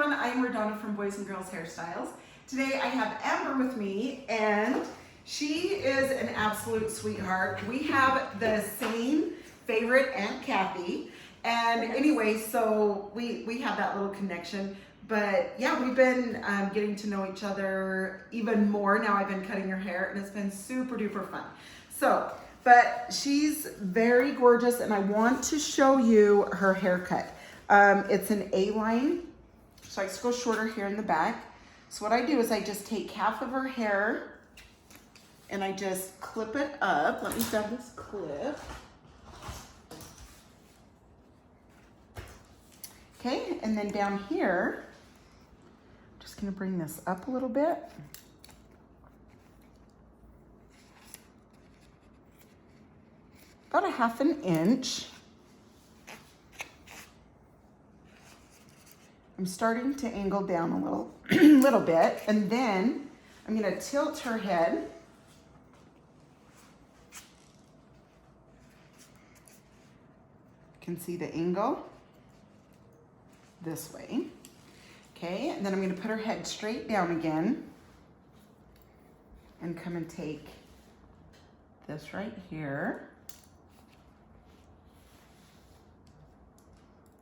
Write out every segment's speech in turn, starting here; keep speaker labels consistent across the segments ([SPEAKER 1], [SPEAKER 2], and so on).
[SPEAKER 1] everyone, I'm Radona from Boys and Girls Hairstyles. Today I have Amber with me and she is an absolute sweetheart. We have the same favorite Aunt Kathy, and anyway, so we have that little connection. But yeah, we've been getting to know each other even more. Now I've been cutting her hair and it's been super duper fun. So, but she's very gorgeous and I want to show you her haircut. It's an A-line, so I just go shorter here in the back. So what I do is I just take half of her hair and I just clip it up. Let me grab this clip. Okay, and then down here, I'm just gonna bring this up a little bit. About a ½ inch. I'm starting to angle down a little bit, and then I'm gonna tilt her head. You can see the angle this way. Okay, and then I'm gonna put her head straight down again and come and take this right here.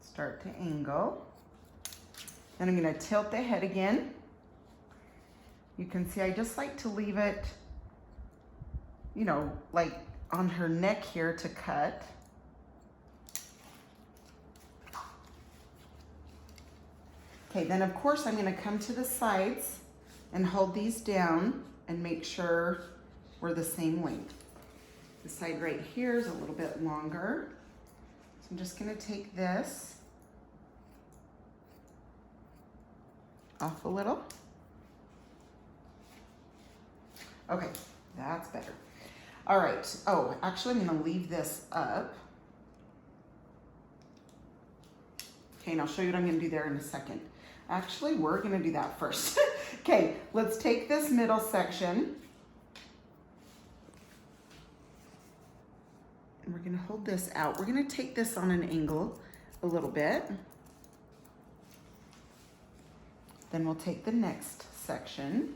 [SPEAKER 1] Start to angle. Then I'm gonna tilt the head again. You can see I just like to leave it, you know, like on her neck here to cut. Okay, then of course I'm gonna come to the sides and hold these down and make sure we're the same length. The side right here is a little bit longer. So I'm just gonna take this off a little. Okay, that's better. All right, oh, actually I'm gonna leave this up. Okay, and I'll show you what I'm gonna do there in a second. Actually, we're gonna do that first. Okay, let's take this middle section and we're gonna hold this out. We're gonna take this on an angle a little bit. Then we'll take the next section.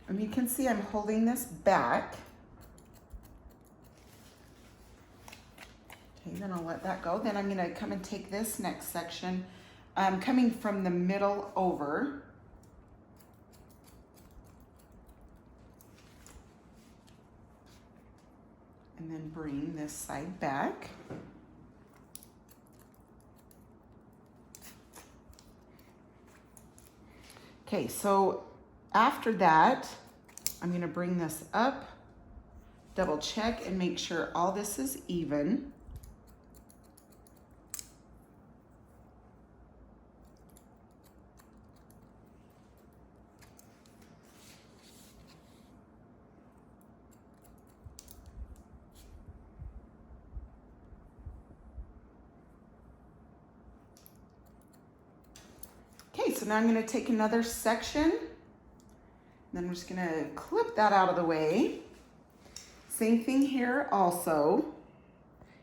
[SPEAKER 1] And you can see I'm holding this back. Okay, then I'll let that go. Then I'm gonna come and take this next section, coming from the middle over. And then bring this side back. Okay, so after that, I'm gonna bring this up, double check and make sure all this is even. Okay, so now I'm gonna take another section. Then I'm just gonna clip that out of the way. Same thing here also.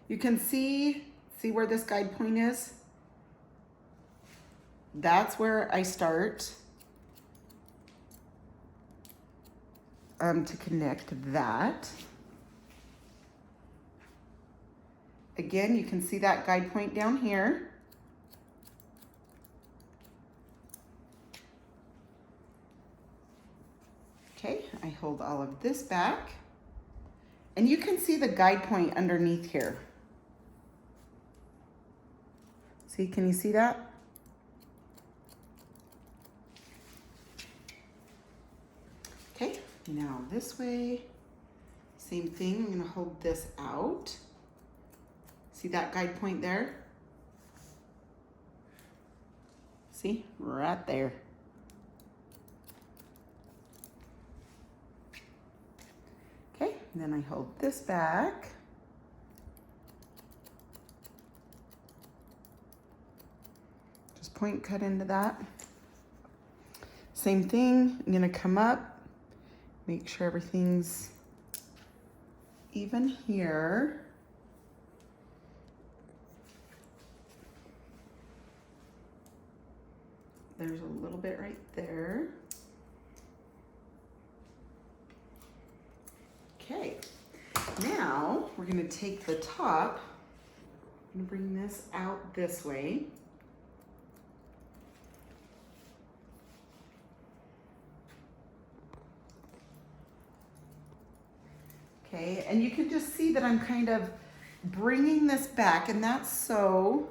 [SPEAKER 1] You can see where this guide point is? That's where I start to connect that. Again, you can see that guide point down here. Okay, I hold all of this back and you can see the guide point underneath here. See, can you see that? Okay, now this way, same thing, I'm gonna hold this out. See that guide point there? See, right there. And then I hold this back. Just point cut into that. Same thing, I'm gonna come up, make sure everything's even here. There's a little bit right there. Okay, now we're gonna take the top and bring this out this way. Okay, and you can just see that I'm kind of bringing this back, and that's so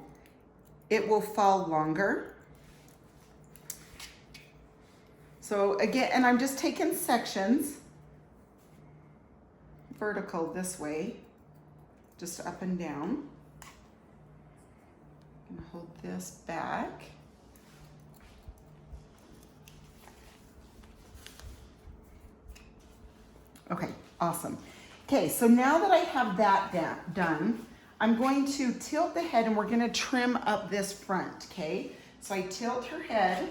[SPEAKER 1] it will fall longer. So again, and I'm just taking sections, vertical this way, just up and down. I'm gonna hold this back. Okay, awesome. Okay, so now that I have that done, I'm going to tilt the head and we're gonna trim up this front, okay? So I tilt her head.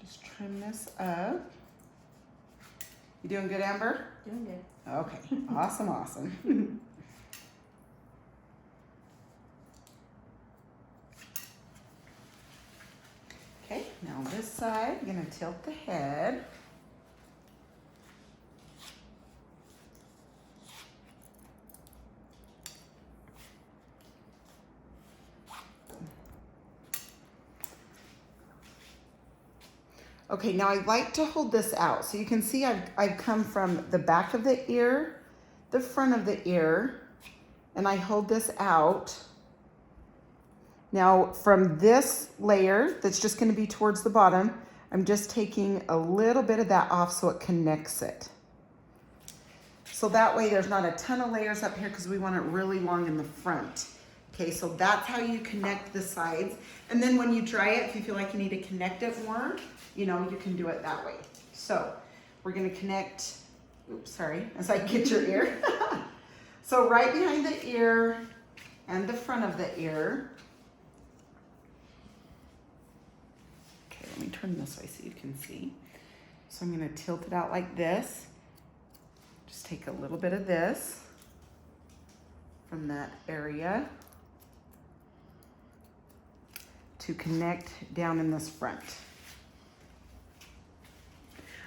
[SPEAKER 1] Just trim this up. You doing good, Amber?
[SPEAKER 2] Doing good.
[SPEAKER 1] Okay, awesome, awesome. Okay, now this side, I'm gonna tilt the head. Okay, now I like to hold this out. So you can see I've come from the back of the ear, the front of the ear, and I hold this out. Now from this layer that's just gonna be towards the bottom, I'm just taking a little bit of that off so it connects it. So that way there's not a ton of layers up here because we want it really long in the front. Okay, so that's how you connect the sides. And then when you dry it, if you feel like you need to connect it more, you know, you can do it that way. So we're gonna connect, oops, sorry, as I get your ear. So right behind the ear and the front of the ear. Okay, let me turn this way so you can see. So I'm gonna tilt it out like this. Just take a little bit of this from that area to connect down in this front.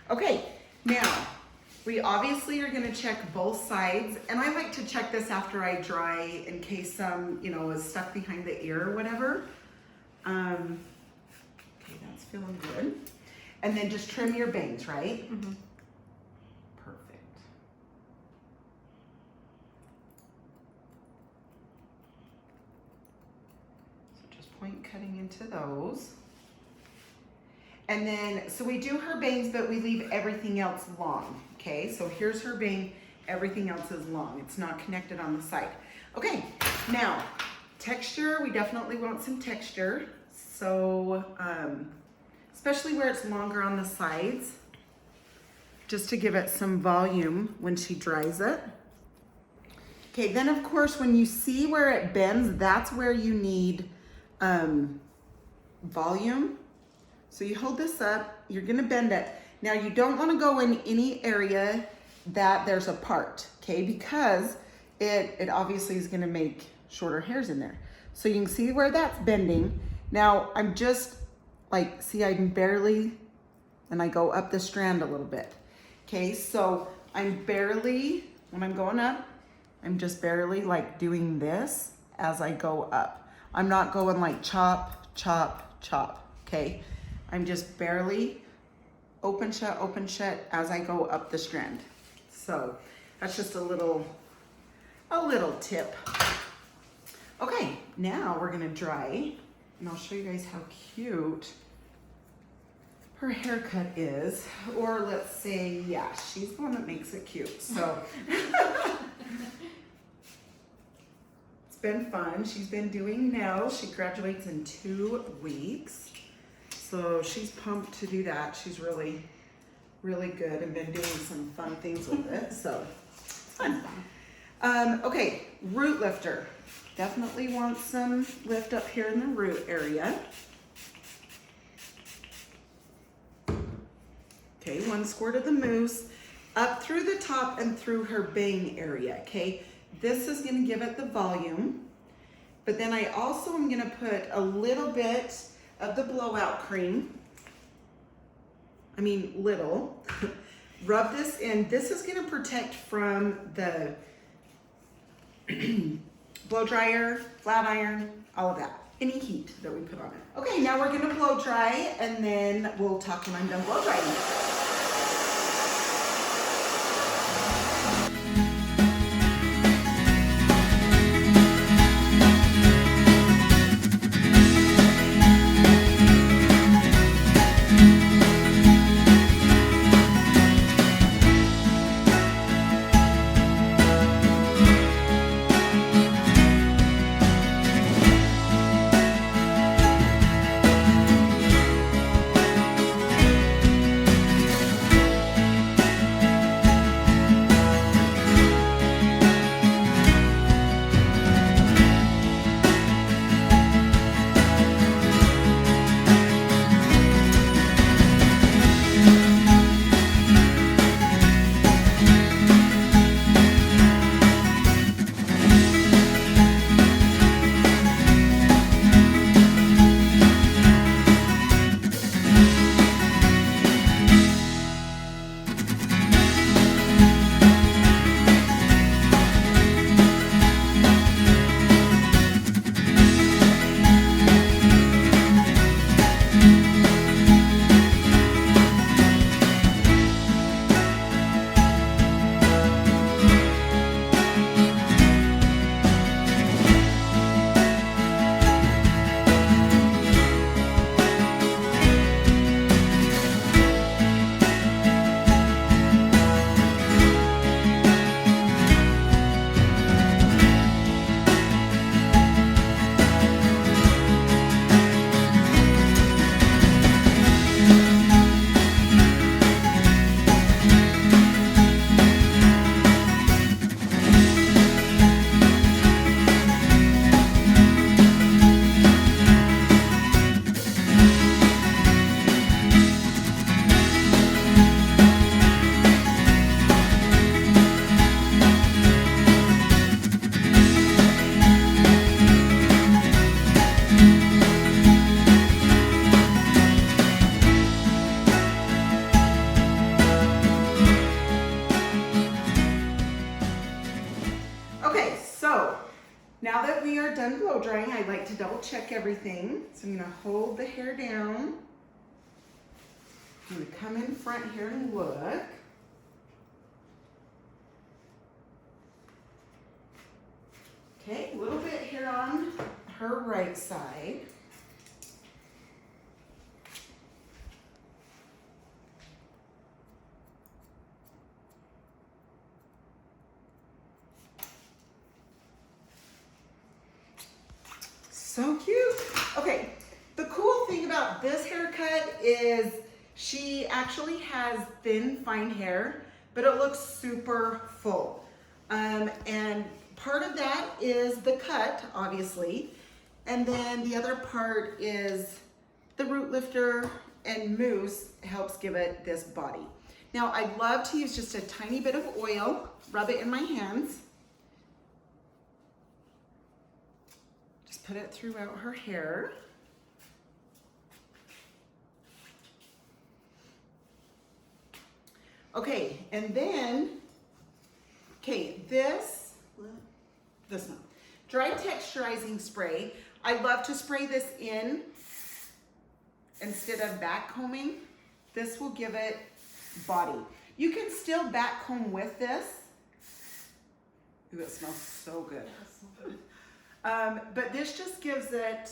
[SPEAKER 1] Okay, now we obviously are gonna check both sides, and I like to check this after I dry in case some, you know, is stuck behind the ear or whatever. Okay, that's feeling good. And then just trim your bangs, right?
[SPEAKER 2] Mm-hmm.
[SPEAKER 1] Perfect. So just point cutting into those. And then, so we do her bangs, but we leave everything else long, okay? So here's her bang, everything else is long. It's not connected on the side. Okay, now, texture, we definitely want some texture. So, especially where it's longer on the sides, just to give it some volume when she dries it. Okay, then of course, when you see where it bends, that's where you need volume. So you hold this up, you're gonna bend it. Now you don't wanna go in any area that there's a part, okay? Because it obviously is gonna make shorter hairs in there. So you can see where that's bending. Now I'm just like, see, I'm barely, and I go up the strand a little bit. Okay, so I'm barely, when I'm going up, I'm just barely like doing this as I go up. I'm not going like chop, chop, chop, okay? I'm just barely open shut as I go up the strand. So that's just a little tip. Okay, now we're gonna dry, and I'll show you guys how cute her haircut is. Or let's say, yeah, she's the one that makes it cute. So it's been fun. She's been doing nails. She graduates in 2 weeks. So she's pumped to do that. She's really, really good and been doing some fun things with it. So it's fun. Okay, root lifter. Definitely want some lift up here in the root area. Okay, 1 squirt of the mousse up through the top and through her bang area, okay? This is gonna give it the volume, but then I also am gonna put a little bit of the blowout cream. I mean, little. Rub this in. This is gonna protect from the blow dryer, flat iron, all of that. Any heat that we put on it. Okay, now we're gonna blow dry and then we'll talk when I'm done blow drying. Now that we are done blow drying, I like to double check everything. So I'm gonna hold the hair down. I'm gonna come in front here and look. Okay, a little bit here on her right side. So cute. Okay, the cool thing about this haircut is she actually has thin, fine hair, but it looks super full. And part of that is the cut, obviously. And then the other part is the root lifter and mousse helps give it this body. Now, I love to use just a tiny bit of oil, rub it in my hands. Just put it throughout her hair. Okay, and then, okay, this one, dry texturizing spray. I love to spray this in instead of back combing. This will give it body. You can still back comb with this. Ooh, it smells so good. But this just gives it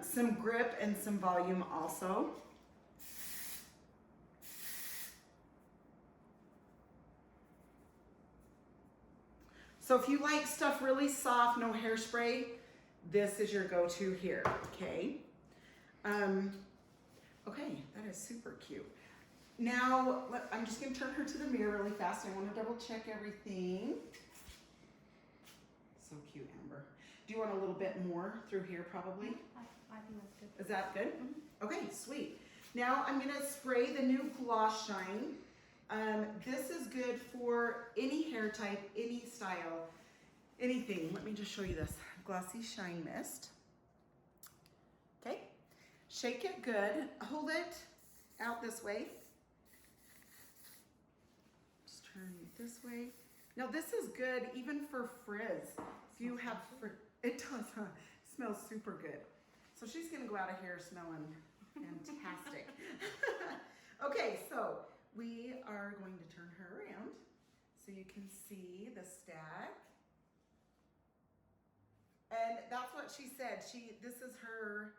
[SPEAKER 1] some grip and some volume also. So if you like stuff really soft, no hairspray, this is your go-to here, okay? Okay, that is super cute. Now, I'm just gonna turn her to the mirror really fast. I wanna double check everything. So cute, Amber. Do you want a little bit more through here, probably?
[SPEAKER 2] I think that's good.
[SPEAKER 1] Is that good? Mm-hmm. Okay, sweet. Now I'm gonna spray the new Gloss Shine. This is good for any hair type, any style, anything. Let me just show you this. Glossy Shine Mist. Okay, shake it good. Hold it out this way. Just turn it this way. Now this is good even for frizz. If you have frizz, it does, huh? It smells super good. So she's gonna go out of here smelling fantastic. Okay, so we are going to turn her around so you can see the stack. And that's what she said. This is her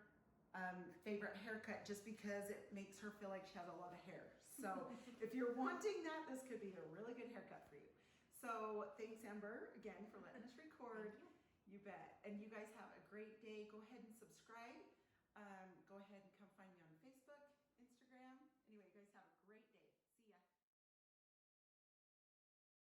[SPEAKER 1] favorite haircut just because it makes her feel like she has a lot of hair. So if you're wanting that, this could be a really good haircut for you. So thanks, Amber, again for letting us record.
[SPEAKER 2] Thank you.
[SPEAKER 1] You bet. And you guys have a great